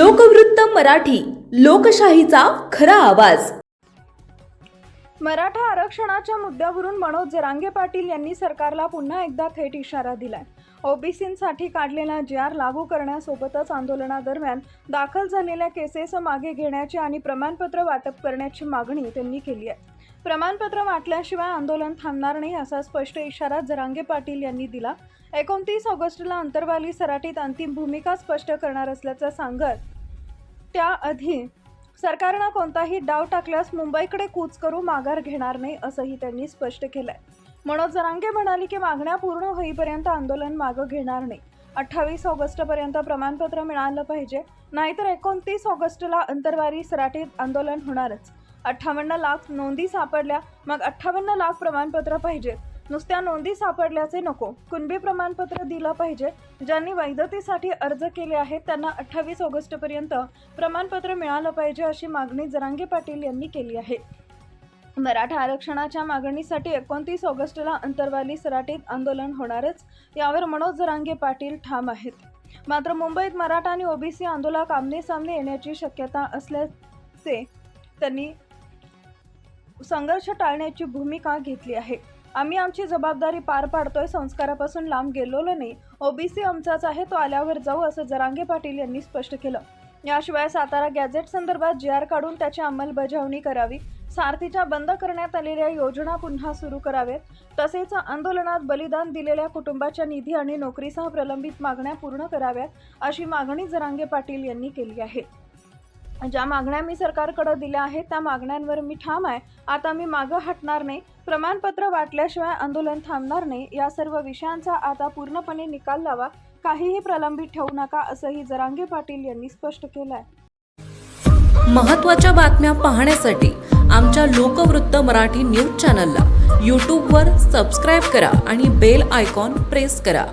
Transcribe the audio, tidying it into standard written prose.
लोकवृत्त मराठी, लोकशाहीचा खरा आवाज। मराठा आरक्षणाच्या मुद्द्यावरून मनोज जरांगे पाटील यांनी सरकारला पुन्हा एकदा थेट इशारा दिलाय। ओबीसींसाठी काढलेला जी.आर. लागू करण्यासोबतच आंदोलनादरम्यान दाखल झालेल्या केसेस मागे घेण्याची आणि प्रमाणपत्र वाटप करण्याची मागणी त्यांनी केली आहे। प्रमाणपत्र वाटल्याशिवाय आंदोलन थांबणार नाही असा स्पष्ट इशारा जरांगे पाटील यांनी दिला। 29 ऑगस्टला अंतरवाली सराटीत अंतिम भूमिका स्पष्ट करणार असल्याचं सांगत त्याआधी सरकारनं कोणताही डाव टाकल्यास मुंबईकडे कूच करू माघार घेणार नाही असंही त्यांनी स्पष्ट केलंय। मनोज जरांगे म्हणाले की मागण्या पूर्ण होईपर्यंत आंदोलन मागं घेणार नाही। 28 ऑगस्टपर्यंत प्रमाणपत्र मिळालं पाहिजे, नाहीतर 29 ऑगस्टला अंतरवाली सराटीत आंदोलन होणारच। 58 लाख नोंदी सापडल्या, मग 58 लाख प्रमाणपत्र पाहिजेत। नुसत्या नोंदी सापडल्याचे नको, कुणबी प्रमाणपत्र दिलं पाहिजे। ज्यांनी वैधतेसाठी अर्ज केले आहेत त्यांना 28 ऑगस्टपर्यंत प्रमाणपत्र मिळालं पाहिजे अशी मागणी जरांगे पाटील यांनी केली आहे। मराठा आरक्षणाच्या मागणीसाठी 29 ऑगस्टला अंतरवाली सराटीत आंदोलन होणारच, यावर मनोज जरांगे पाटील ठाम आहेत। मात्र मुंबईत मराठा आणि ओबीसी आंदोलक आमने सामने येण्याची शक्यता असल्याचे त्यांनी संघर्ष टाळण्याची भूमिका घेतली आहे। आम्ही आमची जबाबदारी पार पाडतोय, संस्कारापासून लांब गेलेलो नाही। ओबीसी आमचाच आहे, तो आल्यावर जाऊ असं जरांगे पाटील यांनी स्पष्ट केलं। याशिवाय सातारा गॅझेट संदर्भात जी.आर. काढून त्याची अंमलबजावणी करावी, सारथीच्या बंद करण्यात आलेल्या योजना पुन्हा सुरू कराव्यात, तसेच आंदोलनात बलिदान दिलेल्या कुटुंबाच्या निधी आणि नोकरीसह प्रलंबित मागण्या पूर्ण कराव्यात अशी मागणी जरांगे पाटील यांनी केली आहे। ज्या मागण्या मी सरकारकडे दिल्या आहेत त्या मागण्यांवर मी ठाम आहे। आता मी मागं हटणार नाही। प्रमाणपत्र वाटल्याशिवाय आंदोलन थांबणार नाही। या सर्व विषयांचा आता पूर्णपणे निकाल लावा, काहीही प्रलंबित ठेवू नका असंही जरांगे पाटील यांनी स्पष्ट केलं आहे। महत्त्वाच्या बातम्या पाहण्यासाठी आमच्या लोकवृत्त मराठी न्यूज चॅनलला यूट्यूबवर सबस्क्राईब करा आणि बेल आयकॉन प्रेस करा।